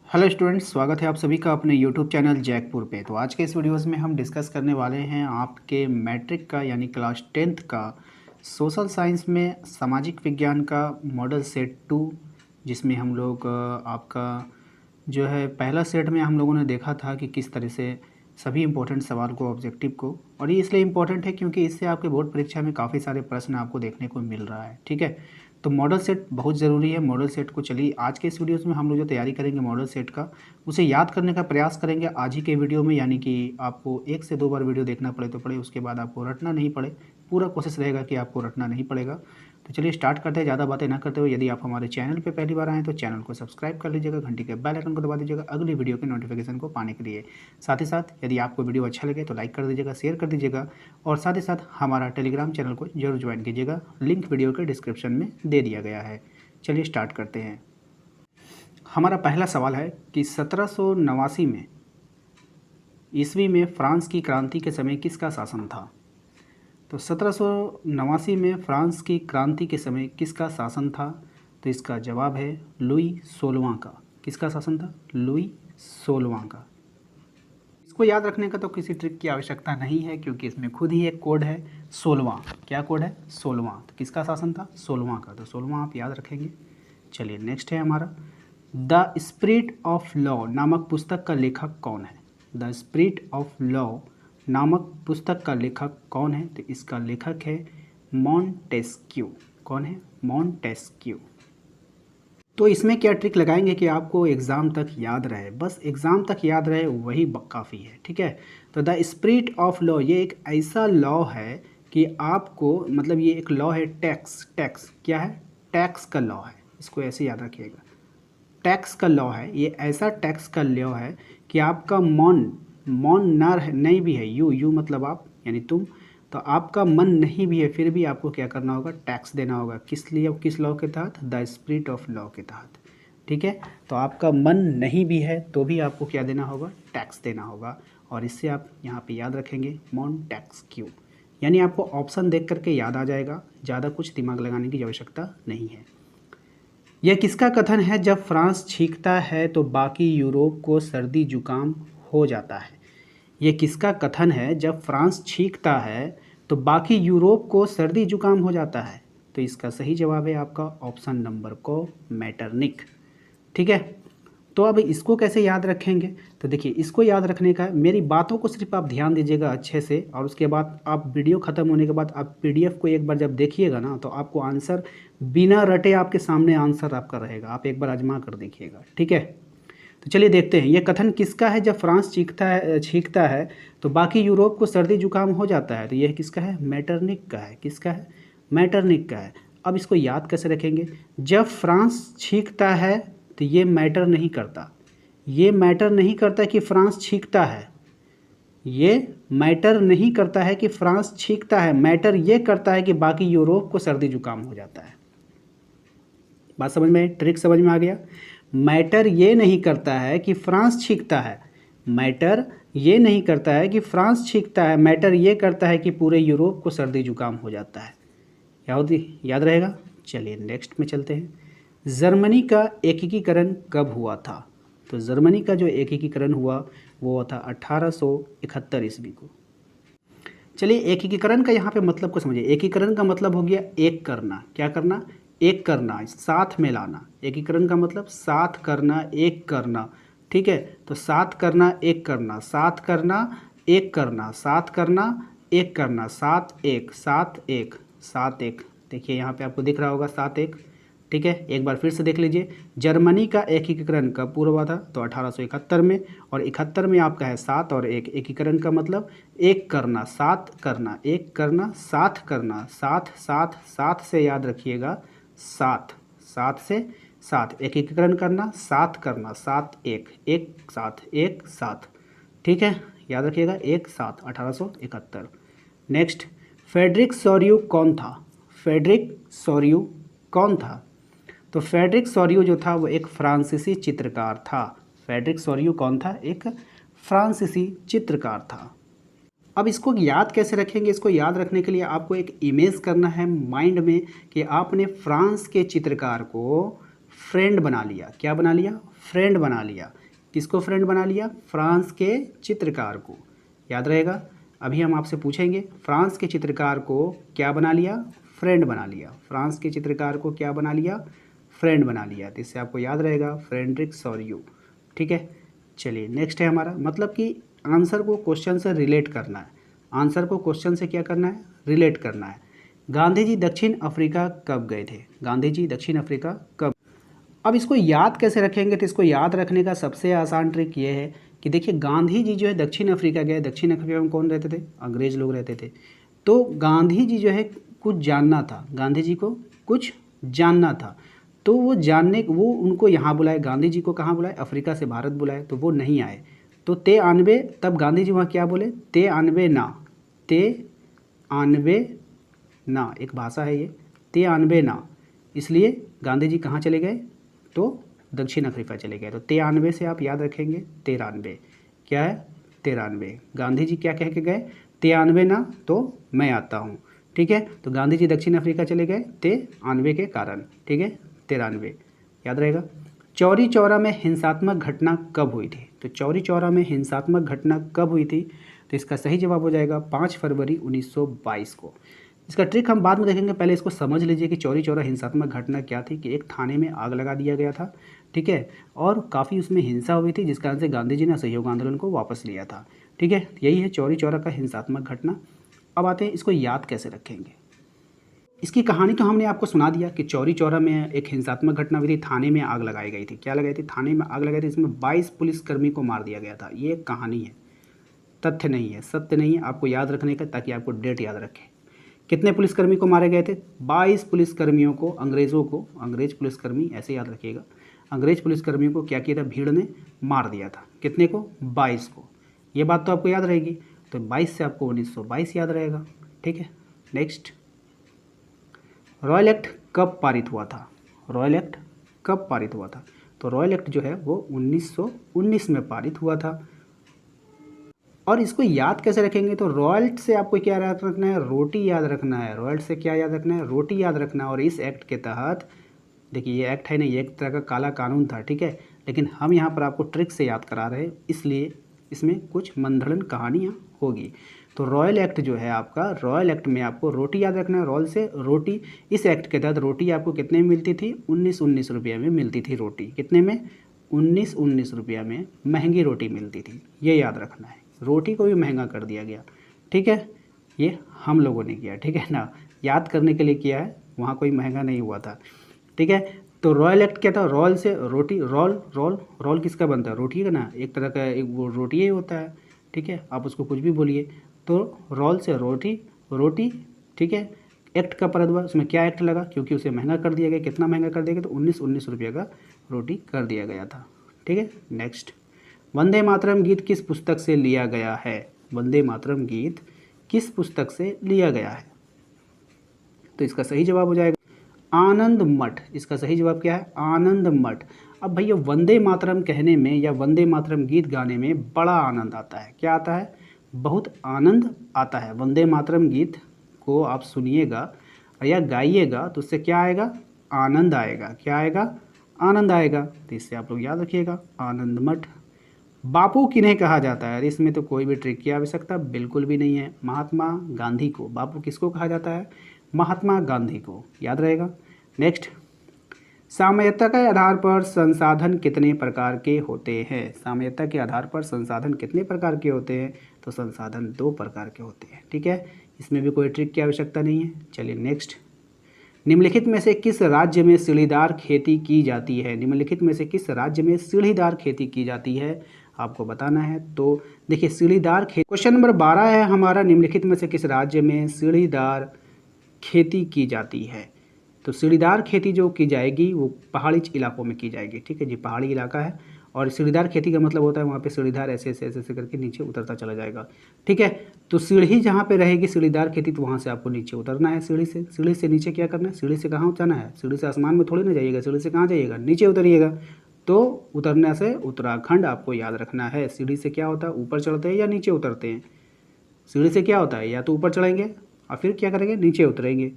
Hello students, स्वागत है आप सभी का अपने यूट्यूब चैनल जैकपुर पे। तो आज के इस वीडियोस में हम डिस्कस करने वाले हैं आपके मैट्रिक का यानी क्लास 10th का सोशल साइंस में सामाजिक विज्ञान का मॉडल सेट 2, जिसमें हम लोग आपका जो है पहला सेट में हम लोगों ने देखा था कि किस तरह से सभी इंपॉर्टेंट सवाल को, ऑब्जेक्टिव को, और ये इसलिए इम्पोर्टेंट है क्योंकि इससे आपके बोर्ड परीक्षा में काफ़ी सारे प्रश्न आपको देखने को मिल रहा है। ठीक है, तो मॉडल सेट बहुत ज़रूरी है। मॉडल सेट को चलिए आज के इस वीडियोस में हम लोग जो तैयारी करेंगे मॉडल सेट का, उसे याद करने का प्रयास करेंगे आज ही के वीडियो में। यानी कि आपको 1 से 2 बार वीडियो देखना पड़े तो पड़े, उसके बाद आपको रटना नहीं पड़े। पूरा कोशिश रहेगा कि आपको रटना नहीं पड़ेगा। तो चलिए स्टार्ट करते हैं ज़्यादा बातें ना करते हुए। यदि आप हमारे चैनल पे पहली बार आएँ तो चैनल को सब्सक्राइब कर लीजिएगा, घंटी के बेल आइकन को दबा दीजिएगा अगली वीडियो के नोटिफिकेशन को पाने के लिए। साथ ही साथ यदि आपको वीडियो अच्छा लगे तो लाइक कर दीजिएगा, शेयर कर दीजिएगा, और साथ ही साथ हमारा टेलीग्राम चैनल को जरूर ज्वाइन कीजिएगा। लिंक वीडियो के डिस्क्रिप्शन में दे दिया गया है। चलिए स्टार्ट करते हैं। हमारा पहला सवाल है कि 1789 में ईस्वी में फ्रांस की क्रांति के समय किसका शासन था? तो 1789 में फ्रांस की क्रांति के समय किसका शासन था? तो इसका जवाब है लुई 16वां का। किसका शासन था? लुई 16वां का। इसको याद रखने का तो किसी ट्रिक की आवश्यकता नहीं है क्योंकि इसमें खुद ही एक कोड है 16वां। क्या कोड है? 16वां। तो किसका शासन था? 16वां का। तो 16वां आप याद रखेंगे। चलिए नेक्स्ट है हमारा, द स्पिरिट ऑफ लॉ नामक पुस्तक का लेखक कौन है? द स्पिरिट ऑफ लॉ नामक पुस्तक का लेखक कौन है? तो इसका लेखक है मॉन्टेस्क्यू। कौन है? मॉन्टेस्क्यू। तो इसमें क्या ट्रिक लगाएंगे कि आपको एग्ज़ाम तक याद रहे, बस एग्ज़ाम तक याद रहे वही काफ़ी है। ठीक है, तो द स्पिरिट ऑफ लॉ ये एक ऐसा लॉ है कि आपको, मतलब ये एक लॉ है टैक्स। टैक्स क्या है? टैक्स का लॉ है। इसको ऐसे याद रखिएगा, टैक्स का लॉ है। ये ऐसा टैक्स का लॉ है कि आपका मौन ना नहीं भी है, यू मतलब आप यानी तुम, तो आपका मन नहीं भी है फिर भी आपको क्या करना होगा? टैक्स देना होगा। किस लिए? किस लॉ के तहत? द स्पिरिट ऑफ लॉ के तहत। ठीक है, तो आपका मन नहीं भी है तो भी आपको क्या देना होगा? टैक्स देना होगा। और इससे आप यहाँ पे याद रखेंगे मॉन्टेस्क्यू, यानी आपको ऑप्शन देख करके याद आ जाएगा, ज़्यादा कुछ दिमाग लगाने की आवश्यकता नहीं है। यह किसका कथन है? जब फ्रांस छींकता है तो बाकी यूरोप को सर्दी जुकाम हो जाता है। ये किसका कथन है? जब फ्रांस छींकता है तो बाकी यूरोप को सर्दी जुकाम हो जाता है। तो इसका सही जवाब है आपका ऑप्शन नंबर को, मैटरनिक। ठीक है, तो अब इसको कैसे याद रखेंगे? तो देखिए, इसको याद रखने का, मेरी बातों को सिर्फ आप ध्यान दीजिएगा अच्छे से, और उसके बाद आप वीडियो ख़त्म होने के बाद आप पीडीएफ को एक बार जब देखिएगा ना तो आपको आंसर बिना रटे आपके सामने आंसर आपका रहेगा। आप एक बार आजमा कर देखिएगा। ठीक है, तो चलिए देखते हैं। यह कथन किसका है? जब फ्रांस छींकता है तो बाकी यूरोप को सर्दी जुकाम हो जाता है। तो यह किसका है? मैटरनिक का है। किसका है? मैटरनिक का है। अब इसको याद कैसे रखेंगे? जब फ्रांस छींकता है तो ये मैटर नहीं करता, ये मैटर नहीं करता कि फ्रांस छींकता है, ये मैटर नहीं करता है कि फ्रांस छींकता है। मैटर ये करता है कि बाकी यूरोप को सर्दी जुकाम हो जाता है। बात समझ में, ट्रिक समझ में आ गया? मैटर ये नहीं करता है कि फ्रांस छींकता है, मैटर ये नहीं करता है कि फ्रांस छींकता है, मैटर ये करता है कि पूरे यूरोप को सर्दी जुकाम हो जाता है। याद रहेगा? चलिए नेक्स्ट में चलते हैं। जर्मनी का एकीकरण कब हुआ था? तो जर्मनी का जो एकीकरण हुआ वो हुआ था 1871 ईस्वी को। चलिए एकीकरण का यहाँ पे मतलब को समझिए। एकीकरण का मतलब हो गया एक करना। क्या करना? एक करना, साथ में लाना। एकीकरण का मतलब साथ करना, एक करना। ठीक है, तो साथ करना, एक करना, साथ करना, एक करना, साथ करना, एक करना, सात एक, सात एक, सात एक। देखिए यहाँ पे आपको दिख रहा होगा सात एक। ठीक है, एक बार फिर से देख लीजिए। जर्मनी का एकीकरण कब पूरा हुआ था? तो 1871 में, और 71 में आपका है सात और एक। एकीकरण का मतलब एक करना, सात करना, एक करना, साथ करना, साथ साथ साथ से याद रखिएगा, साथ साथ से साथ, एकीकरण करना, साथ करना, सात एक, एक साथ, एक साथ। ठीक है, याद रखिएगा एक साथ, 1871। नेक्स्ट, फ्रेडरिक सोरियू कौन था? फ्रेडरिक सोरियू कौन था? तो फ्रेडरिक सोरियू जो था वो एक फ्रांसीसी चित्रकार था। फ्रेडरिक सोरियू कौन था? एक फ्रांसीसी चित्रकार था। अब इसको याद कैसे रखेंगे? इसको याद रखने के लिए आपको एक इमेज करना है माइंड में कि आपने फ्रांस के चित्रकार को फ्रेंड बना लिया। क्या बना लिया? फ्रेंड बना लिया। किसको फ्रेंड बना लिया? फ्रांस के चित्रकार को। याद रहेगा। अभी हम आपसे पूछेंगे फ्रांस के चित्रकार को क्या बना लिया? फ्रेंड बना लिया। फ्रांस के चित्रकार को क्या बना लिया? फ्रेंड बना लिया। तो इससे आपको याद रहेगा फ्रेडरिक सॉरियो। ठीक है, चलिए नेक्स्ट है हमारा, मतलब कि आंसर को क्वेश्चन से रिलेट करना है। आंसर को क्वेश्चन से क्या करना है? रिलेट करना है। गांधी जी दक्षिण अफ्रीका कब गए थे? गांधी जी दक्षिण अफ्रीका कब? अब इसको याद कैसे रखेंगे? तो इसको याद रखने का सबसे आसान ट्रिक ये है कि देखिए गांधी जी जो है दक्षिण अफ्रीका गए। दक्षिण अफ्रीका में कौन रहते थे? अंग्रेज लोग रहते थे। तो गांधी जी जो है कुछ जानना था, गांधी जी को कुछ जानना था। तो वो उनको यहाँ बुलाए। गांधी जी को कहाँ बुलाए? अफ्रीका से भारत बुलाए, तो वो नहीं आए। तो ते आनवे, तब गांधी जी वहाँ क्या बोले? ते आनवे ना, ते आनवे ना, एक भाषा है ये, ते आनवे ना। इसलिए गांधी जी कहाँ चले गए? तो दक्षिण अफ्रीका चले गए। तो 93 से आप याद रखेंगे 93। क्या है? 93। गांधी जी क्या कह के गए? 93 ना तो मैं आता हूँ। ठीक है, तो गांधी जी दक्षिण अफ्रीका चले गए 93 के कारण। ठीक है, 93 याद रहेगा। चौरी चौरा में हिंसात्मक घटना कब हुई थी? तो चौरी चौरा में हिंसात्मक घटना कब हुई थी? तो इसका सही जवाब हो जाएगा 5 फरवरी 1922 को। इसका ट्रिक हम बाद में देखेंगे, पहले इसको समझ लीजिए कि चौरी चौरा हिंसात्मक घटना क्या थी। कि एक थाने में आग लगा दिया गया था, ठीक है, और काफ़ी उसमें हिंसा हुई थी, जिस कारण से गांधी जी ने असहयोग आंदोलन को वापस लिया था। ठीक है, यही है चौरी चौरा का हिंसात्मक घटना। अब आते हैं इसको याद कैसे रखेंगे। इसकी कहानी तो हमने आपको सुना दिया कि चौरी चौरा में एक हिंसात्मक घटना हुई थी, थाने में आग लगाई गई थी। क्या लगाई थी? थाने में आग लगाई थी, इसमें 22 पुलिसकर्मी को मार दिया गया था। ये एक कहानी है, तथ्य नहीं है, सत्य नहीं है। आपको याद रखने का, ताकि आपको डेट याद रखे। कितने पुलिसकर्मी को मारे गए थे? 22 पुलिसकर्मियों को, अंग्रेज़ों को, अंग्रेज पुलिसकर्मी ऐसे याद रखिएगा, अंग्रेज पुलिसकर्मियों को क्या किया था? भीड़ ने मार दिया था। कितने को? 22 को। ये बात तो आपको याद रहेगी। तो 22 से आपको 1922 याद रहेगा। ठीक है, नेक्स्ट, रॉयल एक्ट कब पारित हुआ था? रॉयल एक्ट कब पारित हुआ था? तो रॉयल एक्ट जो है वो 1919 में पारित हुआ था। और इसको याद कैसे रखेंगे? तो रॉयल से आपको क्या याद रखना है? रोटी याद रखना है। रॉयल से क्या याद रखना है? रोटी याद रखना है। और इस एक्ट के तहत, देखिए ये एक्ट है ना, ये एक तरह का काला कानून था, ठीक है, लेकिन हम यहाँ पर आपको ट्रिक से याद करा रहे हैं, इसलिए इसमें कुछ मनगढ़ंत कहानियाँ होगी। तो रॉयल एक्ट जो है आपका, रॉयल एक्ट में आपको रोटी याद रखना है। रॉयल से रोटी, इस एक्ट के तहत रोटी आपको कितने में मिलती थी? 19 रुपये में मिलती थी रोटी। कितने में? 19 रुपया में महंगी रोटी मिलती थी, ये याद रखना है। रोटी को भी महंगा कर दिया गया। ठीक है, ये हम लोगों ने किया, ठीक है ना, याद करने के लिए किया है, वहाँ कोई महंगा नहीं हुआ था। ठीक है, तो रॉयल एक्ट क्या था? रॉयल से रोटी, रोल किसका बनता है? रोटी का ना, एक तरह का एक वो रोटी ही होता है। ठीक है, आप उसको कुछ भी बोलिए। तो रोल से रोटी। ठीक है, एक्ट का परत हुआ, उसमें क्या एक्ट लगा? क्योंकि उसे महंगा कर दिया गया। कितना महंगा कर दिया गया? तो 19 रुपये का रोटी कर दिया गया था। ठीक है, नेक्स्ट, वंदे मातरम गीत किस पुस्तक से लिया गया है? वंदे मातरम गीत किस पुस्तक से लिया गया है? तो इसका सही जवाब हो जाएगा आनंद मठ। इसका सही जवाब क्या है? आनंद मठ। अब भैया वंदे मातरम कहने में या वंदे मातरम गीत गाने में बड़ा आनंद आता है। क्या आता है? बहुत आनंद आता है। वंदे मातरम गीत को आप सुनिएगा या गाइएगा तो उससे क्या आएगा? आनंद आएगा। क्या आएगा? आनंद आएगा। तो इससे आप लोग याद रखिएगा, आनंद मठ। बापू किन्हें कहा जाता है? इसमें तो कोई भी ट्रिक की आवश्यकता बिल्कुल भी नहीं है। महात्मा गांधी को। बापू किसको कहा जाता है? महात्मा गांधी को, याद रहेगा। नेक्स्ट, साम्यता के आधार पर संसाधन कितने प्रकार के होते हैं? साम्यता के आधार पर संसाधन कितने प्रकार के होते हैं? तो संसाधन 2 प्रकार के होते हैं। ठीक है, इसमें भी कोई ट्रिक की आवश्यकता नहीं है। चलिए नेक्स्ट, निम्नलिखित में से किस राज्य में सीढ़ीदार खेती की जाती है? निम्नलिखित में से किस राज्य में सीढ़ीदार खेती की जाती है, आपको बताना है। तो देखिए सीढ़ीदार खेती, क्वेश्चन नंबर 12 है हमारा, निम्नलिखित में से किस राज्य में सीढ़ीदार खेती की जाती है? तो सीढ़ीदार खेती जो की जाएगी वो पहाड़ी इलाकों में की जाएगी। ठीक है जी, पहाड़ी इलाका है, और सीढ़ीदार खेती का मतलब होता है वहाँ पे सीढ़ीदार ऐसे ऐसे ऐसे ऐसे करके नीचे उतरता चला जाएगा। ठीक है, तो सीढ़ी जहाँ पे रहेगी सीढ़ीदार खेती, तो वहाँ से आपको नीचे उतरना है। सीढ़ी से नीचे क्या करना है? सीढ़ी से कहाँ उतरना है? सीढ़ी से आसमान में थोड़ी ना जाइएगा, सीढ़ी से कहाँ जाइएगा? नीचे उतरिएगा। तो उतरने से उत्तराखंड आपको याद रखना है। सीढ़ी से क्या होता है? ऊपर चढ़ते हैं या नीचे उतरते हैं? सीढ़ी से क्या होता है? या तो ऊपर चढ़ेंगे और फिर क्या करेंगे? नीचे उतरेंगे।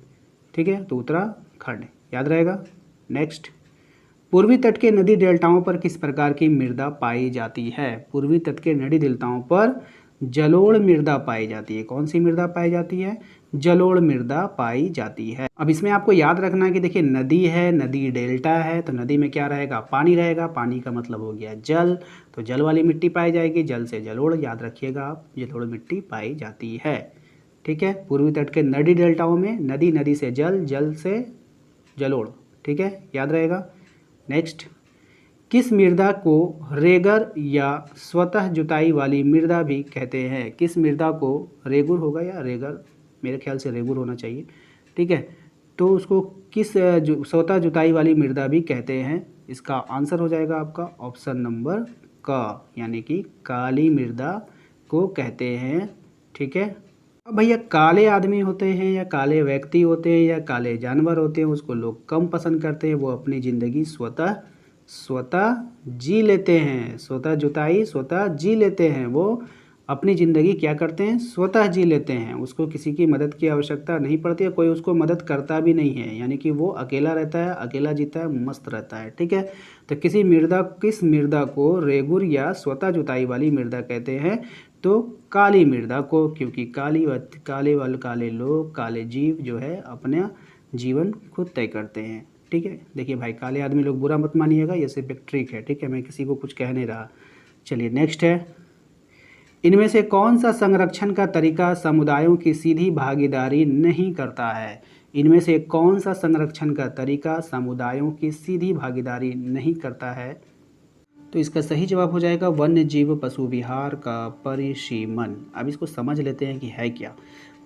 ठीक है, तो उत्तराखंड याद रहेगा। नेक्स्ट, पूर्वी तट के नदी डेल्टाओं पर किस प्रकार की मृदा पाई जाती है? पूर्वी तट के नदी डेल्टाओं पर जलोढ़ मृदा पाई जाती है। कौन सी मृदा पाई जाती है? जलोढ़ मृदा पाई जाती है। अब इसमें आपको याद रखना है कि देखिए नदी है, नदी डेल्टा है, तो नदी में क्या रहेगा? पानी रहेगा। पानी का मतलब हो गया जल, तो जल वाली मिट्टी पाई जाएगी। जल से जलोढ़, याद रखिएगा आप, जलोढ़ मिट्टी पाई जाती है। ठीक है, पूर्वी तट के नदी डेल्टाओं में नदी, नदी से जल, जल से जलोढ़। ठीक है, याद रहेगा। नेक्स्ट, किस मृदा को रेगर या स्वतः जुताई वाली मृदा भी कहते हैं? किस मृदा को, रेगुर होगा या रेगर, मेरे ख्याल से रेगुर होना चाहिए। ठीक है, तो उसको किस स्वतः जुताई वाली मृदा भी कहते हैं? इसका आंसर हो जाएगा आपका ऑप्शन नंबर क, यानी कि काली मृदा को कहते हैं। ठीक है, अब भैया काले आदमी होते हैं या काले व्यक्ति होते हैं या काले जानवर होते हैं, उसको लोग कम पसंद करते हैं। वो अपनी ज़िंदगी स्वतः जी लेते हैं। स्वतः जुताई, स्वतः जी लेते हैं। वो अपनी ज़िंदगी क्या करते हैं? स्वतः जी लेते हैं। उसको किसी की मदद की आवश्यकता नहीं पड़ती है, कोई उसको मदद करता भी नहीं है, यानी कि वो अकेला रहता है, अकेला जीता है, मस्त रहता है। ठीक है, तो किस मृदा को रेगुर या स्वतः जुताई वाली मृदा कहते हैं? तो काली मृदा को, क्योंकि काले लोग, काले जीव जो है अपना जीवन खुद तय करते हैं। ठीक है, देखिए भाई, काले आदमी लोग बुरा मत मानिएगा, ये सिर्फ एक ट्रिक है। ठीक है, मैं किसी को कुछ कह नहीं रहा। चलिए नेक्स्ट है, इनमें से कौन सा संरक्षण का तरीका समुदायों की सीधी भागीदारी नहीं करता है? इनमें से कौन सा संरक्षण का तरीका समुदायों की सीधी भागीदारी नहीं करता है? तो इसका सही जवाब हो जाएगा वन्य जीव पशु विहार का परिसीमन। अब इसको समझ लेते हैं कि है क्या।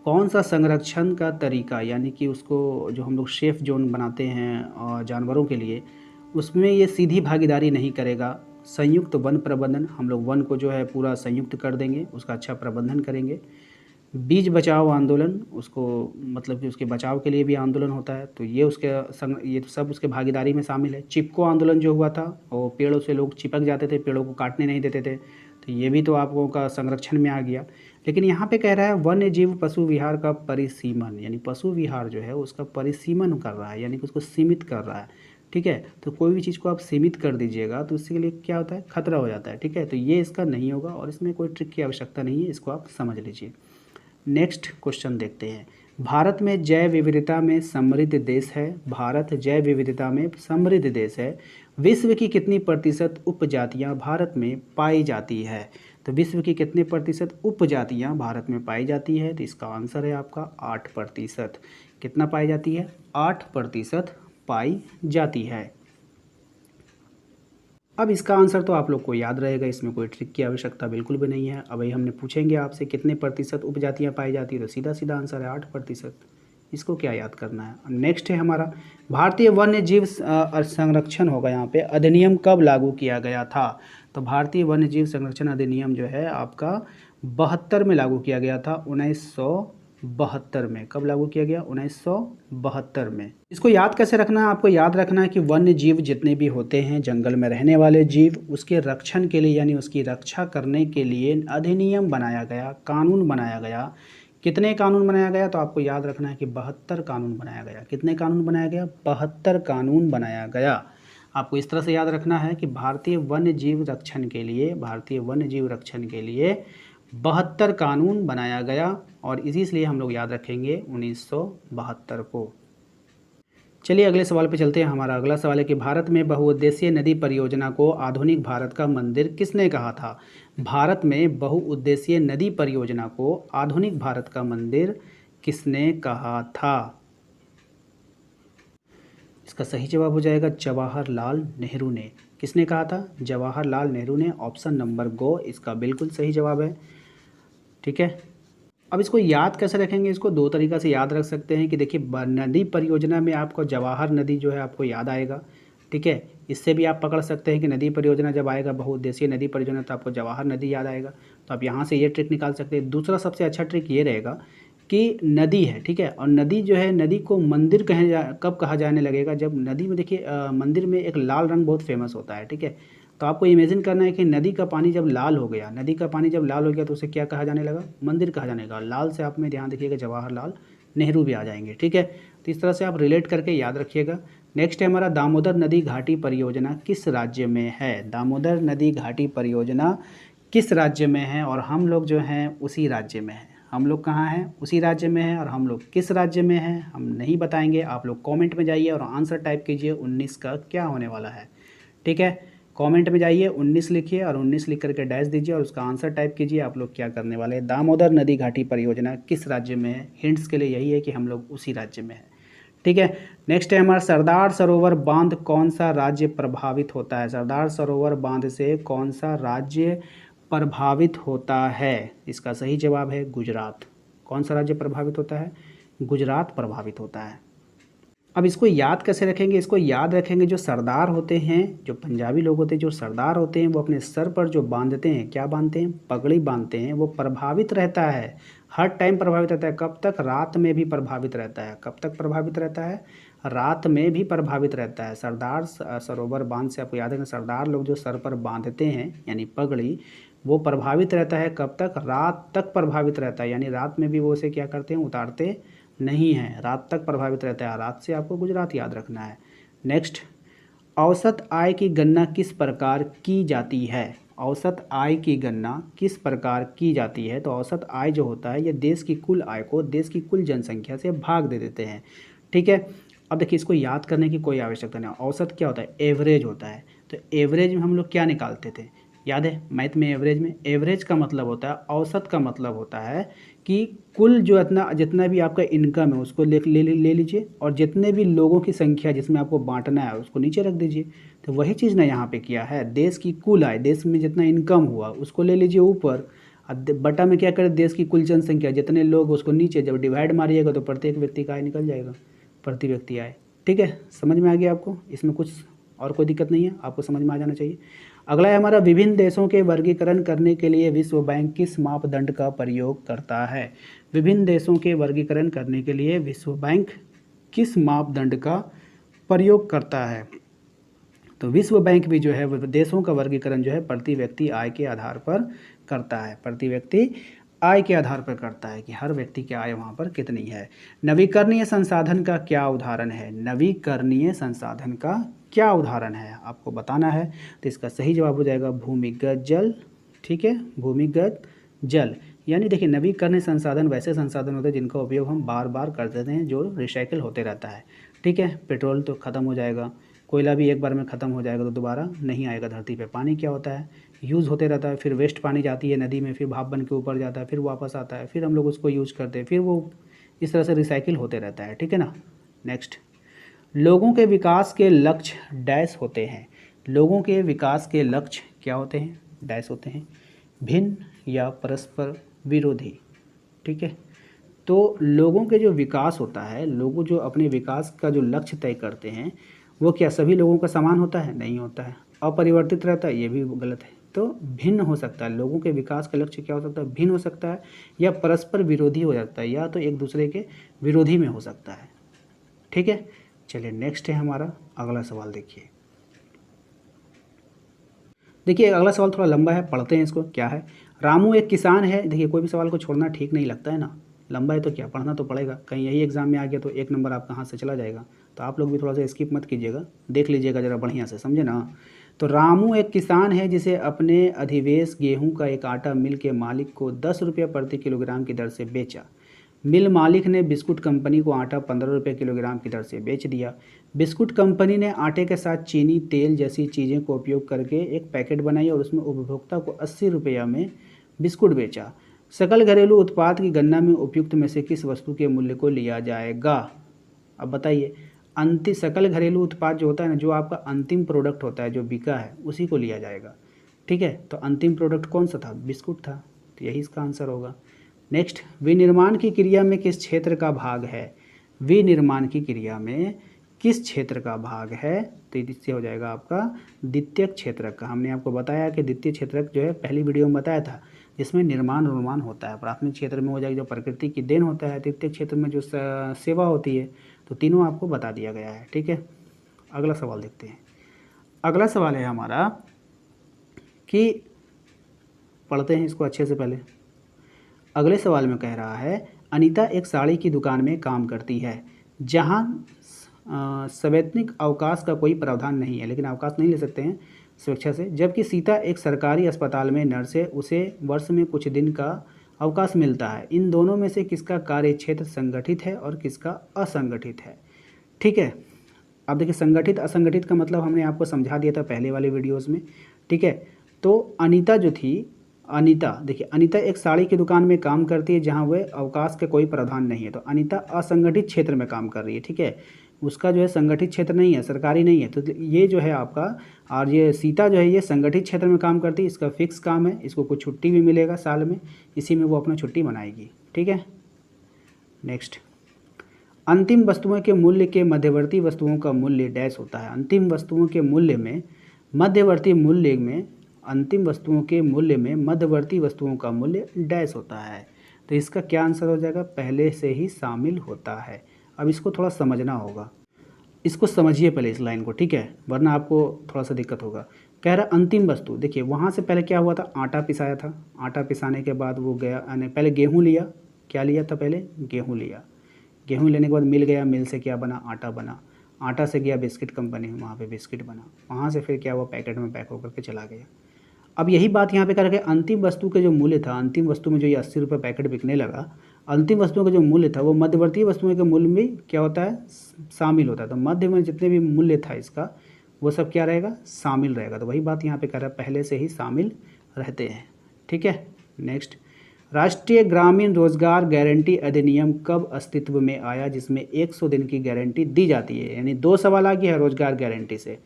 कौन सा संरक्षण का तरीका, यानी कि उसको जो हम लोग सेफ जोन बनाते हैं जानवरों के लिए, उसमें ये सीधी भागीदारी नहीं करेगा। संयुक्त वन प्रबंधन, हम लोग वन को जो है पूरा संयुक्त कर देंगे, उसका अच्छा प्रबंधन करेंगे। बीज बचाओ आंदोलन, उसको मतलब कि उसके बचाव के लिए भी आंदोलन होता है, तो ये ये सब उसके भागीदारी में शामिल है। चिपको आंदोलन जो हुआ था, और पेड़ों से लोग चिपक जाते थे, पेड़ों को काटने नहीं देते थे, तो ये भी तो आप लोगों का संरक्षण में आ गया। लेकिन यहाँ पे कह रहा है वन्य जीव पशु विहार का परिसीमन, यानी पशु विहार जो है उसका परिसीमन कर रहा है, यानी कि उसको सीमित कर रहा है। ठीक है, तो कोई भी चीज़ को आप सीमित कर दीजिएगा तो उसके लिए क्या होता है? खतरा हो जाता है। ठीक है, तो ये इसका नहीं होगा और इसमें कोई ट्रिक की आवश्यकता नहीं है, इसको आप समझ लीजिए। नेक्स्ट क्वेश्चन देखते हैं। भारत में जैव विविधता में समृद्ध देश है। भारत जैव विविधता में समृद्ध देश है। विश्व की कितनी प्रतिशत उपजातियां भारत में पाई जाती है? तो विश्व की कितने प्रतिशत उपजातियां भारत में पाई जाती है? तो इसका आंसर है आपका 8%। कितना पाई जाती है? 8% पाई जाती है। अब इसका आंसर तो आप लोग को याद रहेगा, इसमें कोई ट्रिक की आवश्यकता बिल्कुल भी नहीं है। अब भाई हमने पूछेंगे आपसे कितने प्रतिशत उपजातियां पाई जाती है, तो सीधा सीधा आंसर है 8%। इसको क्या याद करना है। नेक्स्ट है हमारा भारतीय वन्य जीव संरक्षण होगा, यहाँ पे अधिनियम कब लागू किया गया था? तो भारतीय वन्य जीव संरक्षण अधिनियम जो है आपका 72 में लागू किया गया था, 1972 में। कब लागू किया गया? 1972 में। इसको याद कैसे रखना है? आपको याद रखना है कि वन्य जीव जितने भी होते हैं, जंगल में रहने वाले जीव, उसके रक्षण के लिए यानी उसकी रक्षा करने के लिए अधिनियम बनाया गया, कानून बनाया गया। कितने कानून बनाया गया? तो आपको याद रखना है कि 72 कानून बनाया गया। कितने कानून बनाया गया? 72 कानून बनाया गया। आपको इस तरह से याद रखना है कि भारतीय वन्य जीव रक्षण के लिए 72 कानून बनाया गया, और इसलिए हम लोग याद रखेंगे 1972 को। चलिए अगले सवाल पे चलते हैं। हमारा अगला सवाल है कि भारत में बहुउद्देशीय नदी परियोजना को आधुनिक भारत का मंदिर किसने कहा था? भारत में बहुउद्देशीय नदी परियोजना को आधुनिक भारत का मंदिर किसने कहा था? इसका सही जवाब हो जाएगा जवाहरलाल नेहरू ने। किसने कहा था? जवाहरलाल नेहरू ने। ऑप्शन नंबर गो इसका बिल्कुल सही जवाब है। ठीक है, अब इसको याद कैसे रखेंगे? इसको दो तरीक़ा से याद रख सकते हैं कि देखिए नदी परियोजना में आपको जवाहर नदी जो है आपको याद आएगा। ठीक है, इससे भी आप पकड़ सकते हैं कि नदी परियोजना जब आएगा, बहुउद्देशीय नदी परियोजना, तो आपको जवाहर नदी याद आएगा। तो आप यहाँ से ये ट्रिक निकाल सकते हैं। दूसरा सबसे अच्छा ट्रिक ये रहेगा कि नदी है, ठीक है, और नदी जो है, नदी को मंदिर कब कहा जाने लगेगा? जब नदी में देखिए मंदिर में एक लाल रंग बहुत फेमस होता है। ठीक है, तो आपको इमेजिन करना है कि नदी का पानी जब लाल हो गया, तो उसे क्या कहा जाने लगा? मंदिर कहा जाने लगा। लाल से आप में ध्यान रखिएगा जवाहरलाल नेहरू भी आ जाएंगे। ठीक है, तो इस तरह से आप रिलेट करके याद रखिएगा। नेक्स्ट है हमारा दामोदर नदी घाटी परियोजना किस राज्य में है? दामोदर नदी घाटी परियोजना किस राज्य में है और हम लोग जो हैं उसी राज्य में हैं। हम लोग कहाँ हैं? उसी राज्य में हैं। और हम लोग किस राज्य में हैं हम नहीं बताएंगे। आप लोग कमेंट में जाइए और आंसर टाइप कीजिए 19 का क्या होने वाला है। ठीक है, कमेंट में जाइए 19 लिखिए और 19 लिख करके डैश दीजिए और उसका आंसर टाइप कीजिए। आप लोग क्या करने वाले हैं? दामोदर नदी घाटी परियोजना किस राज्य में है? हिंट्स के लिए यही है कि हम लोग उसी राज्य में हैं। ठीक है, नेक्स्ट है हमारा सरदार सरोवर बांध कौन सा राज्य प्रभावित होता है? सरदार सरोवर बांध से कौन सा राज्य प्रभावित होता है? इसका सही जवाब है गुजरात। कौन सा राज्य प्रभावित होता है? गुजरात प्रभावित होता है। अब इसको याद कैसे रखेंगे? इसको याद रखेंगे, जो सरदार होते हैं, जो पंजाबी लोग होते हैं, जो सरदार होते हैं, वो अपने सर पर जो बांधते हैं, क्या बांधते हैं? पगड़ी बांधते हैं। वो प्रभावित रहता है, हर टाइम प्रभावित रहता है। कब तक? रात में भी प्रभावित रहता है। कब तक प्रभावित रहता है? रात में भी प्रभावित रहता है। सरदार सरोवर बांध से आपको याद है, सरदार लोग जो सर पर बांधते हैं यानी पगड़ी, वो प्रभावित रहता है। कब तक? रात तक प्रभावित रहता है, यानी रात में भी वो उसे क्या करते हैं? उतारते नहीं है, रात तक प्रभावित रहता है। रात से आपको गुजरात याद रखना है। नेक्स्ट, औसत आय की गणना किस प्रकार की जाती है? औसत आय की गणना किस प्रकार की जाती है? तो औसत आय जो होता है, ये देश की कुल आय को देश की कुल जनसंख्या से भाग दे देते हैं। ठीक है, अब देखिए इसको याद करने की कोई आवश्यकता नहीं। औसत क्या होता है? एवरेज होता है। तो एवरेज में हम लोग क्या निकालते थे? याद है मैथ में? एवरेज में, एवरेज का मतलब होता है, औसत का मतलब होता है कि कुल जो जितना भी आपका इनकम है उसको ले लीजिए और जितने भी लोगों की संख्या जिसमें आपको बांटना है उसको नीचे रख दीजिए। तो वही चीज़ ना यहाँ पे किया है। देश की कुल आय, देश में जितना इनकम हुआ उसको ले लीजिए ऊपर, बटा में क्या करें? देश की कुल जनसंख्या, जितने लोग, उसको नीचे। जब डिवाइड मारिएगा तो प्रत्येक व्यक्ति का आय निकल जाएगा, प्रति व्यक्ति आय। ठीक है, समझ में आ गया आपको? इसमें कुछ और कोई दिक्कत नहीं है, आपको समझ में आ जाना चाहिए। अगला है हमारा, विभिन्न देशों के वर्गीकरण करने के लिए विश्व बैंक किस मापदंड का प्रयोग करता है? विभिन्न देशों के वर्गीकरण करने के लिए विश्व बैंक किस मापदंड का प्रयोग करता है? तो विश्व बैंक भी जो है वो देशों का वर्गीकरण जो है प्रति व्यक्ति आय के आधार पर करता है। प्रति व्यक्ति आय के आधार पर करता है कि हर व्यक्ति की आय वहाँ पर कितनी है। नवीकरणीय संसाधन का क्या उदाहरण है? नवीकरणीय संसाधन का क्या उदाहरण है आपको बताना है। तो इसका सही जवाब हो जाएगा भूमिगत जल। ठीक है, भूमिगत जल। यानी देखिए, नवीकरणीय संसाधन वैसे संसाधन होते हैं जिनका उपयोग हम बार बार कर देते हैं, जो रिसाइकिल होते रहता है। ठीक है, पेट्रोल तो ख़त्म हो जाएगा, कोयला भी एक बार में ख़त्म हो जाएगा तो दोबारा नहीं आएगा धरती पे। पानी क्या होता है? यूज़ होते रहता है, फिर वेस्ट पानी जाती है नदी में, फिर भाप बन के ऊपर जाता है, फिर वापस आता है, फिर हम लोग उसको यूज़ करते हैं, फिर वो इस तरह से रिसाइकिल होते रहता है। ठीक है ना। नेक्स्ट, लोगों के विकास के लक्ष्य डैश होते हैं। लोगों के विकास के लक्ष्य क्या होते हैं? डैश होते हैं, भिन्न या परस्पर विरोधी। ठीक है, तो लोगों के जो विकास होता है, लोगों जो अपने विकास का जो लक्ष्य तय करते हैं, वो क्या सभी लोगों का समान होता है? नहीं होता है, अपरिवर्तित रहता है, ये भी गलत है। तो भिन्न हो सकता है, लोगों के विकास का लक्ष्य क्या हो सकता है? भिन्न हो सकता है, या परस्पर विरोधी हो जाता है, या तो एक दूसरे के विरोधी में हो सकता है। ठीक है, चलिए नेक्स्ट है हमारा अगला सवाल। देखिए अगला सवाल थोड़ा लंबा है, पढ़ते हैं इसको। क्या है? रामू एक किसान है। देखिए कोई भी सवाल को छोड़ना ठीक नहीं लगता है ना, लंबा है तो क्या, पढ़ना तो पड़ेगा। कहीं यही एग्जाम में आ गया तो एक नंबर आपका हाथ से चला जाएगा। तो आप लोग भी थोड़ा सा स्किप मत कीजिएगा, देख लीजिएगा ज़रा बढ़िया से, समझे ना। तो रामू एक किसान है जिसे अपने अधिवेश गेहूं का एक आटा मिल के मालिक को 10 रुपये प्रति किलोग्राम की दर से बेचा। मिल मालिक ने बिस्कुट कंपनी को आटा 15 रुपये किलोग्राम की दर से बेच दिया। बिस्कुट कंपनी ने आटे के साथ चीनी, तेल जैसी चीज़ें को उपयोग करके एक पैकेट बनाई और उसमें उपभोक्ता को 80 रुपये में बिस्कुट बेचा। सकल घरेलू उत्पाद की गणना में उपयुक्त में से किस वस्तु के मूल्य को लिया जाएगा? अब बताइए, अंतिम सकल घरेलू उत्पाद जो होता है ना, जो आपका अंतिम प्रोडक्ट होता है, जो बिका है, उसी को लिया जाएगा। ठीक है, तो अंतिम प्रोडक्ट कौन सा था? बिस्कुट था, तो यही इसका आंसर होगा। नेक्स्ट, विनिर्माण की क्रिया में किस क्षेत्र का भाग है? विनिर्माण की क्रिया में किस क्षेत्र का भाग है? तो इससे हो जाएगा आपका द्वितीयक क्षेत्रक का। हमने आपको बताया कि द्वितीय क्षेत्रक जो है पहली वीडियो में बताया था, जिसमें निर्माण होता है। प्राथमिक क्षेत्र में हो जाएगा जो प्रकृति की देन होता है, द्वितीय क्षेत्र में जो सेवा होती है। तो तीनों आपको बता दिया गया है। ठीक है, अगला सवाल देखते हैं। अगला सवाल है हमारा कि पढ़ते हैं इसको अच्छे से पहले। अगले सवाल में कह रहा है, अनीता एक साड़ी की दुकान में काम करती है, जहां सवैतनिक अवकाश का कोई प्रावधान नहीं है, लेकिन अवकाश नहीं ले सकते हैं स्वेच्छा से। जबकि सीता एक सरकारी अस्पताल में नर्स है, उसे वर्ष में कुछ दिन का अवकाश मिलता है। इन दोनों में से किसका कार्य क्षेत्र संगठित है और किसका असंगठित है? ठीक है, अब देखिए संगठित असंगठित का मतलब हमने आपको समझा दिया था पहले वाले वीडियोज़ में। ठीक है, तो अनीता जो थी, अनीता देखिए, अनीता एक साड़ी की दुकान में काम करती है जहाँ वह अवकाश का कोई प्रावधान नहीं है। तो अनीता असंगठित क्षेत्र में काम कर रही है। ठीक है, उसका जो है संगठित क्षेत्र नहीं है, सरकारी नहीं है। तो ये जो है आपका, और ये सीता जो है ये संगठित क्षेत्र में काम करती है, इसका फिक्स काम है, इसको कुछ छुट्टी भी मिलेगा साल में, इसी में वो अपना छुट्टी मनाएगी। ठीक है, नेक्स्ट, अंतिम वस्तुओं के मूल्य के मध्यवर्ती वस्तुओं का मूल्य डैश होता है। अंतिम वस्तुओं के मूल्य में मध्यवर्ती मूल्य में अंतिम वस्तुओं के मूल्य में मध्यवर्ती वस्तुओं का मूल्य डैश होता है। तो इसका क्या आंसर हो जाएगा? पहले से ही शामिल होता है। अब इसको थोड़ा समझना होगा, इसको समझिए पहले इस लाइन को, ठीक है, वरना आपको थोड़ा सा दिक्कत होगा। कह रहा अंतिम वस्तु, देखिए वहाँ से पहले क्या हुआ था, आटा पिसाया था, आटा पिसाने के बाद वो गया, यानी पहले गेहूँ लिया, क्या लिया था पहले? गेहूँ लिया, गेहूँ लेने के बाद मिल गया, मिल से क्या बना? आटा बना, आटा से गया बिस्किट कंपनी, वहाँ पे बिस्किट बना, वहाँ से फिर क्या हुआ? पैकेट में पैक होकर के चला गया। अब यही बात यहाँ पे करके अंतिम वस्तु के जो मूल्य था, अंतिम वस्तु में जो ये 80 रुपये पैकेट बिकने लगा, अंतिम वस्तुओं का जो मूल्य था वो मध्यवर्ती वस्तुओं के मूल्य में क्या होता है? शामिल होता है। तो मध्य में जितने भी मूल्य था इसका, वो सब क्या रहेगा? शामिल रहेगा। तो वही बात यहाँ पे कर रहा है, पहले से ही शामिल रहते हैं। ठीक है, नेक्स्ट, राष्ट्रीय ग्रामीण रोजगार गारंटी अधिनियम कब अस्तित्व में आया, जिसमें 100 दिन की गारंटी दी जाती है? यानी 2 सवाल आ गया है रोजगार गारंटी से,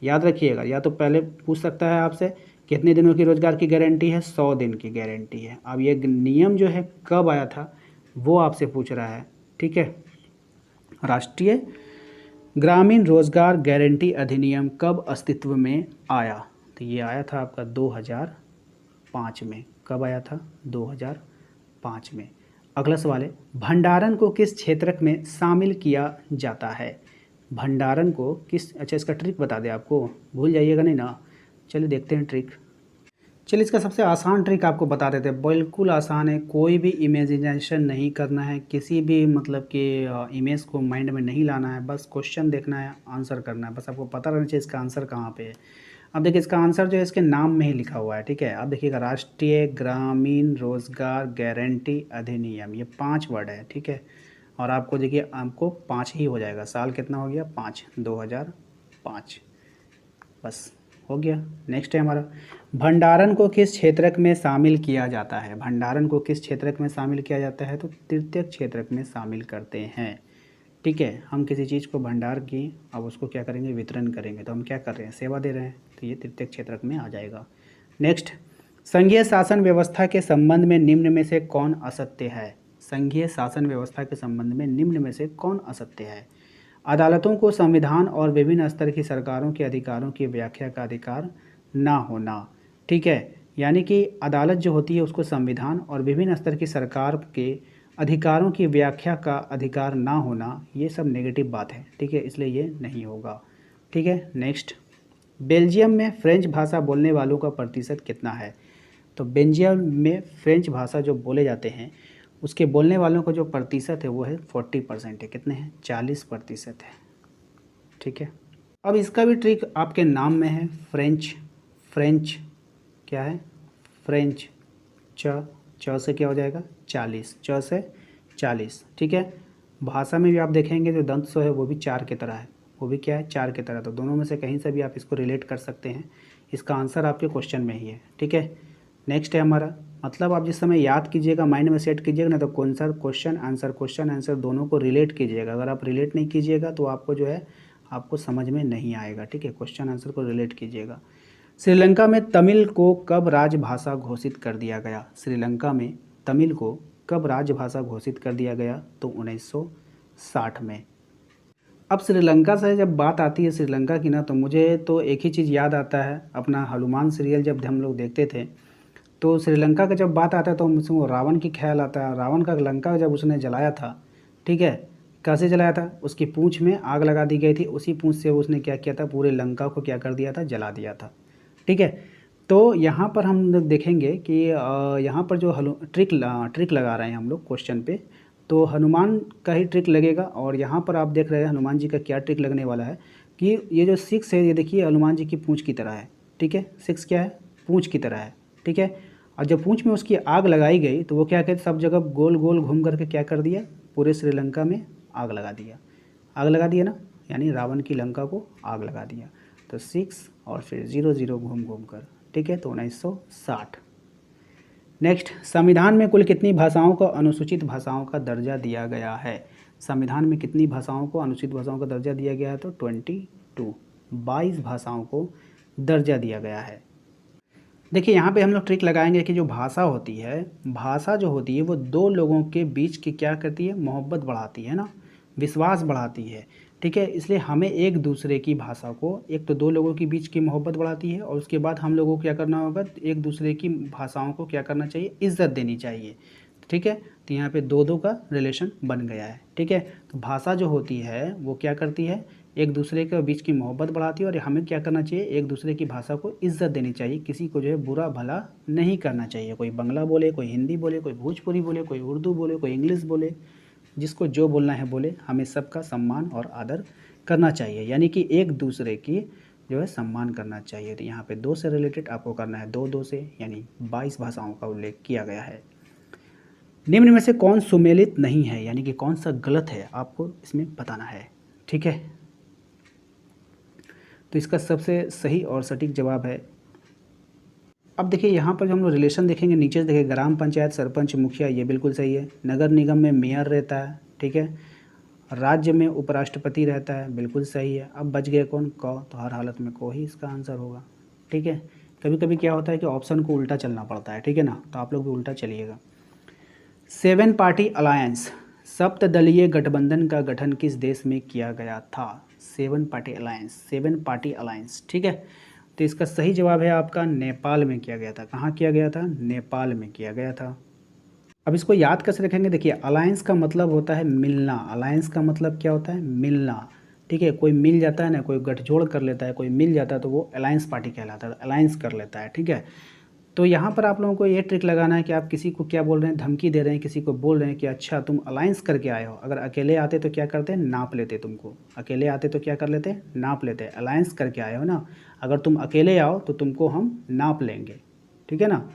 याद रखिएगा। या तो पहले पूछ सकता है आपसे कितने दिनों की रोजगार की गारंटी है? 100 दिन की गारंटी है। अब ये नियम जो है कब आया था वो आपसे पूछ रहा है। ठीक है, राष्ट्रीय ग्रामीण रोजगार गारंटी अधिनियम कब अस्तित्व में आया? तो ये आया था आपका 2005 में। कब आया था? 2005 में। अगला सवाल है, भंडारण को किस क्षेत्र में शामिल किया जाता है? भंडारण को किस, अच्छा इसका ट्रिक बता दें आपको, भूल जाइएगा नहीं ना। चलिए देखते हैं ट्रिक। चलिए इसका सबसे आसान ट्रिक आपको बता देते हैं, बिल्कुल आसान है, कोई भी इमेजिनेशन नहीं करना है, किसी भी मतलब कि इमेज को माइंड में नहीं लाना है, बस क्वेश्चन देखना है, आंसर करना है, बस आपको पता रहना चाहिए इसका आंसर कहाँ पे है। अब देखिए इसका आंसर जो है इसके नाम में ही लिखा हुआ है। ठीक है, अब देखिएगा, राष्ट्रीय ग्रामीण रोजगार गारंटी अधिनियम, ये 5 वर्ड है। ठीक है, और आपको देखिए आपको 5 ही हो जाएगा, साल कितना हो गया? 5, 2005, बस हो गया। नेक्स्ट है हमारा, भंडारण को किस क्षेत्रक में शामिल किया जाता है? भंडारण को किस क्षेत्रक में शामिल किया जाता है? तो तृतीयक क्षेत्रक में शामिल करते हैं। ठीक है, हम किसी चीज़ को भंडार की, अब उसको क्या करेंगे? वितरण करेंगे, तो हम क्या कर रहे हैं? सेवा दे रहे हैं, तो ये तृतीयक क्षेत्रक में आ जाएगा। नेक्स्ट, संघीय शासन व्यवस्था के संबंध में निम्न में से कौन असत्य है? संघीय शासन व्यवस्था के संबंध में निम्न में से कौन असत्य है? अदालतों को संविधान और विभिन्न स्तर की सरकारों के अधिकारों की व्याख्या का अधिकार ना होना। ठीक है, यानी कि अदालत जो होती है उसको संविधान और विभिन्न स्तर की सरकार के अधिकारों की व्याख्या का अधिकार ना होना, ये सब नेगेटिव बात है। ठीक है, इसलिए ये नहीं होगा। ठीक है, नेक्स्ट, बेल्जियम में फ्रेंच भाषा बोलने वालों का प्रतिशत कितना है? तो बेल्जियम में फ्रेंच भाषा जो बोले जाते हैं उसके बोलने वालों का जो प्रतिशत है वो है 40% है। कितने हैं? 40% है। ठीक है, अब इसका भी ट्रिक आपके नाम में है, फ्रेंच। फ्रेंच क्या है? फ्रेंच, च से क्या हो जाएगा? 40, च से 40। ठीक है, भाषा में भी आप देखेंगे जो दंत है वो भी 4 की तरह है, वो भी क्या है? 4 की तरह। तो दोनों में से कहीं से भी आप इसको रिलेट कर सकते हैं, इसका आंसर आपके क्वेश्चन में ही है। ठीक है, नेक्स्ट है हमारा, मतलब आप जिस समय याद कीजिएगा, माइंड में सेट कीजिएगा ना, तो कौन सा क्वेश्चन आंसर दोनों को रिलेट कीजिएगा। अगर आप रिलेट नहीं कीजिएगा तो आपको जो है आपको समझ में नहीं आएगा। ठीक है, क्वेश्चन आंसर को रिलेट कीजिएगा। श्रीलंका में तमिल को कब राजभाषा घोषित कर दिया गया? श्रीलंका में तमिल को कब राजभाषा घोषित कर दिया गया? तो 1960 में। अब श्रीलंका से जब बात आती है श्रीलंका की ना, तो मुझे तो एक ही चीज़ याद आता है, अपना हनुमान सीरियल जब हम लोग देखते थे तो श्रीलंका का जब बात आता है तो मुझे रावण की ख्याल आता है। रावण का लंका जब उसने जलाया था, ठीक है, कैसे जलाया था? उसकी पूंछ में आग लगा दी गई थी, उसी पूंछ से उसने क्या किया था? पूरे लंका को क्या कर दिया था? जला दिया था। ठीक है, तो यहाँ पर हम लोग देखेंगे कि यहाँ पर जो ट्रिक लगा रहे हैं हम लोग क्वेश्चन पे, तो हनुमान का ही ट्रिक लगेगा। और यहाँ पर आप देख रहे हैं हनुमान जी का क्या ट्रिक लगने वाला है कि ये जो 6 है ये देखिए हनुमान जी की पूँछ की तरह है, ठीक है। 6 क्या है, पूँछ की तरह है, ठीक है। और जब पूँछ में उसकी आग लगाई गई तो वो क्या कहते सब जगह गोल गोल घूम करके क्या कर दिया, पूरे श्रीलंका में आग लगा दिया। आग लगा दिया ना, यानी रावण की लंका को आग लगा दिया। तो 6 और फिर 0 घूम घूम कर, ठीक है। तो 1960। नेक्स्ट, संविधान में कुल कितनी भाषाओं को अनुसूचित भाषाओं का दर्जा दिया गया है? संविधान में कितनी भाषाओं को अनुसूचित भाषाओं का दर्जा दिया गया है? तो 22 भाषाओं को दर्जा दिया गया है। देखिए यहाँ पे हम लोग ट्रिक लगाएंगे कि जो भाषा होती है, भाषा जो होती है वो दो लोगों के बीच की क्या करती है, मोहब्बत बढ़ाती है ना, विश्वास बढ़ाती है, ठीक है। इसलिए हमें एक दूसरे की भाषा को, एक तो दो लोगों के बीच की मोहब्बत बढ़ाती है और उसके बाद हम लोगों को क्या करना होगा, एक दूसरे की भाषाओं को क्या करना चाहिए, इज्जत देनी चाहिए, ठीक है। तो यहाँ पे दो दो का रिलेशन बन गया है, ठीक है। तो भाषा जो होती है वो क्या करती है, एक दूसरे के बीच की मोहब्बत बढ़ाती है और हमें क्या करना चाहिए, एक दूसरे की भाषा को इज्जत देनी चाहिए। किसी को जो है बुरा भला नहीं करना चाहिए। कोई बंगला बोले, कोई हिंदी बोले, कोई भोजपुरी बोले, कोई उर्दू बोले, कोई इंग्लिश बोले, जिसको जो बोलना है बोले, हमें सबका सम्मान और आदर करना चाहिए। यानी कि एक दूसरे की जो है सम्मान करना चाहिए। तो यहाँ पे 2 से रिलेटेड आपको करना है, 2 से, यानी 22 भाषाओं का उल्लेख किया गया है। निम्न में से कौन सुमेलित नहीं है, यानी कि कौन सा गलत है, आपको इसमें बताना है, ठीक है। तो इसका सबसे सही और सटीक जवाब है, अब देखिए यहाँ पर जो हम लोग रिलेशन देखेंगे, नीचे से देखिए ग्राम पंचायत, सरपंच, मुखिया, ये बिल्कुल सही है। नगर निगम में मेयर रहता है, ठीक है। राज्य में उपराष्ट्रपति रहता है, बिल्कुल सही है। अब बच गए कौन, क, तो हर हालत में को ही इसका आंसर होगा, ठीक है। कभी कभी क्या होता है कि ऑप्शन को उल्टा चलना पड़ता है, ठीक है ना, तो आप लोग भी उल्टा चलिएगा। 7 पार्टी अलायंस, सप्तदलीय गठबंधन का गठन किस देश में किया गया था? 7 पार्टी अलायंस, 7 पार्टी अलायंस, ठीक है। तो इसका सही जवाब है आपका नेपाल में किया गया था। कहाँ किया गया था? नेपाल में किया गया था। अब इसको याद कैसे रखेंगे, देखिए अलायंस का मतलब होता है मिलना। अलायंस का मतलब क्या होता है? मिलना, ठीक है। कोई मिल जाता है ना, कोई गठजोड़ कर लेता है, कोई मिल जाता है तो वो अलायंस पार्टी कहलाता है, अलायंस कर लेता है, ठीक है। तो यहाँ पर आप लोगों को ये ट्रिक लगाना है कि आप किसी को क्या बोल रहे हैं, धमकी दे रहे हैं, किसी को बोल रहे हैं कि अच्छा तुम अलायंस करके आए हो। अगर अकेले आते तो क्या करते हैं, नाप लेते तुमको। अकेले आते तो क्या कर लेते, नाप लेते। अलायंस करके आए हो ना, अगर तुम अकेले आओ तो तुमको हम नाप लेंगे, ठीक है ना।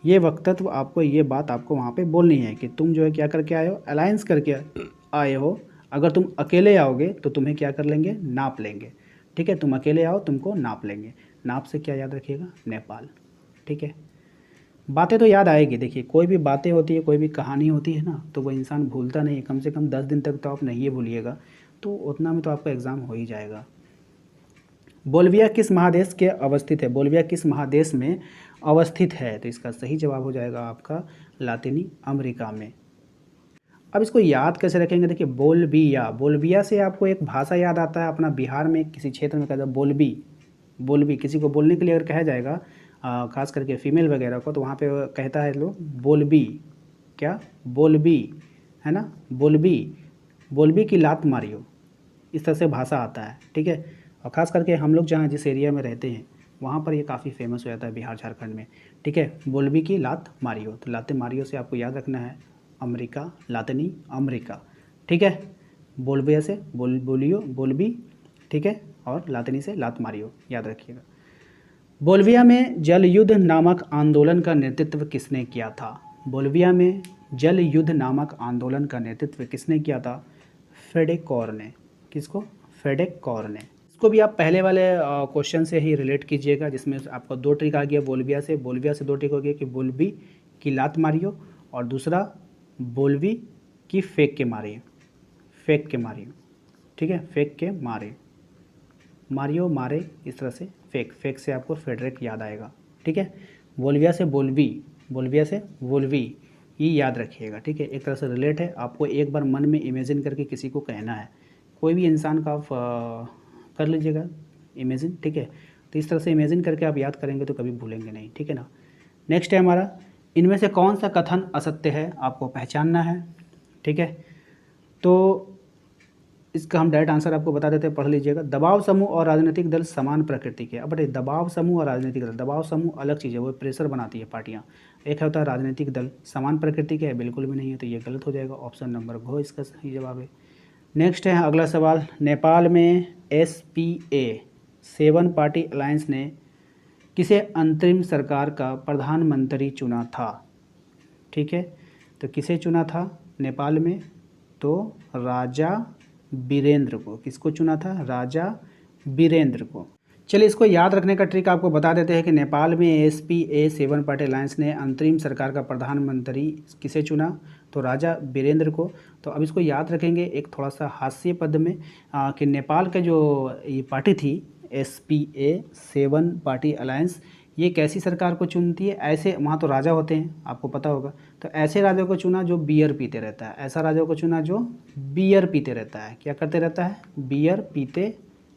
ये वक्तत्व आपको, ये बात आपको वहाँ पे बोलनी है कि तुम जो है क्या करके आए हो, अलायंस करके आए हो। अगर तुम अकेले आओगे तो तुम्हें क्या कर लेंगे, नाप लेंगे, ठीक है। तुम अकेले आओ, तुमको नाप लेंगे। नाप से क्या याद रखिएगा, नेपाल, ठीक है। बातें तो याद आएगी। देखिए कोई भी बातें होती है, कोई भी कहानी होती है ना, तो वो इंसान भूलता नहीं। कम से कम 10 दिन तक तो आप नहीं भूलिएगा, तो उतना में तो आपका एग्ज़ाम हो ही जाएगा। बोल्विया किस महादेश के अवस्थित है? बोल्विया किस महादेश में अवस्थित है? तो इसका सही जवाब हो जाएगा आपका लातिनी अमेरिका में। अब इसको याद कैसे रखेंगे, देखिए बोल्विया, बोल्विया से आपको एक भाषा याद आता है अपना बिहार में किसी क्षेत्र में कहता है बोलबी। बोलबी किसी को बोलने के लिए अगर कहा जाएगा, खास करके फीमेल वगैरह को, तो वहाँ पे कहता है लोग बोलबी, क्या, बोलबी, है ना, बोलबी, बोलबी की लात मारियो, इस तरह से भाषा आता है, ठीक है। और ख़ास करके हम लोग जहाँ जिस एरिया में रहते हैं वहाँ पर ये काफ़ी फेमस हो जाता है, बिहार झारखंड में, ठीक है। बोलबी की लात मारियो, तो लाते मारियो से आपको याद रखना है अमेरिका, लातिनी अमेरिका, ठीक है। बोलबिया से बोलियो, बोलबी, ठीक है, और लातिनी से लात मारियो, याद रखिएगा। बोल्विया में जल युद्ध नामक आंदोलन का नेतृत्व किसने किया था? बोल्विया में जल युद्ध नामक आंदोलन का नेतृत्व किसने किया था? फेडेक कौर ने। किसको? फेडेक कौर ने। इसको भी आप पहले वाले क्वेश्चन से ही रिलेट कीजिएगा, जिसमें आपको 2 ट्रिक आ गया बोल्विया से। बोल्विया से 2 ट्रिक हो गया कि बोलबी की लात मारियो, और दूसरा बोलबी की फेंक के मारियो, फेंक के मारियो, ठीक है, फेंक के मारे, मारियो मारे, इस तरह से फेक, फेक से आपको फेडरेक याद आएगा, ठीक है। बोल्विया से बोलबी, बोल्विया से बोलबी, ये याद रखिएगा, ठीक है। एक तरह से रिलेट है, आपको एक बार मन में इमेजिन करके किसी को कहना है, कोई भी इंसान का आप कर लीजिएगा इमेजिन, ठीक है। तो इस तरह से इमेजिन करके आप याद करेंगे तो कभी भूलेंगे नहीं, ठीक है ना। नेक्स्ट है हमारा, इनमें से कौन सा कथन असत्य है, आपको पहचानना है, ठीक है। तो इसका हम डायरेक्ट आंसर आपको बता देते हैं, पढ़ लीजिएगा। दबाव समूह और राजनीतिक दल समान प्रकृति के। अब बताइए, दबाव समूह और राजनीतिक दल, दबाव समूह अलग चीज़ है, वो प्रेशर बनाती है पार्टियां। एक होता है राजनीतिक दल, समान प्रकृति के है, बिल्कुल भी नहीं है, तो ये गलत हो जाएगा। ऑप्शन नंबर घ इसका सही जवाब है। नेक्स्ट है अगला सवाल, नेपाल में SPA 7 पार्टी अलायंस ने किसे अंतरिम सरकार का प्रधानमंत्री चुना था? ठीक है, तो किसे चुना था नेपाल में? तो राजा बीरेंद्र को। किसको चुना था? राजा बीरेंद्र को। चलिए, इसको याद रखने का ट्रिक आपको बता देते हैं कि नेपाल में SPA 7 पार्टी अलायंस ने अंतरिम सरकार का प्रधानमंत्री किसे चुना? तो राजा बीरेंद्र को। तो अब इसको याद रखेंगे एक थोड़ा सा हास्य पद में कि नेपाल का जो ये पार्टी थी SPA 7 पार्टी अलायंस, ये कैसी सरकार को चुनती है? ऐसे, वहाँ तो राजा होते हैं, आपको पता होगा, तो ऐसे राजा को चुना जो बियर पीते रहता है। ऐसा राजा को चुना जो बियर पीते रहता है। क्या करते रहता है? बियर पीते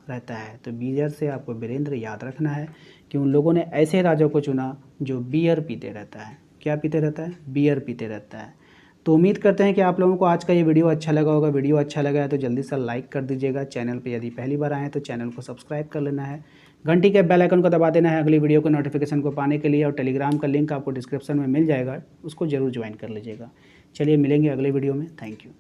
रहता है। तो बियर से आपको वीरेंद्र याद रखना है कि उन लोगों ने ऐसे राजा को चुना जो बियर पीते रहता है। क्या पीते रहता है? बियर पीते रहता है। तो उम्मीद करते हैं कि आप लोगों को आज का ये वीडियो अच्छा लगा होगा। वीडियो अच्छा लगा है तो जल्दी से लाइक कर दीजिएगा। चैनल पे यदि पहली बार आए हैं तो चैनल को सब्सक्राइब कर लेना है। घंटी के बेल आइकन को दबा देना है अगली वीडियो को नोटिफिकेशन को पाने के लिए। और टेलीग्राम का लिंक आपको डिस्क्रिप्शन में मिल जाएगा, उसको ज़रूर ज्वाइन कर लीजिएगा। चलिए, मिलेंगे अगले वीडियो में। Thank you.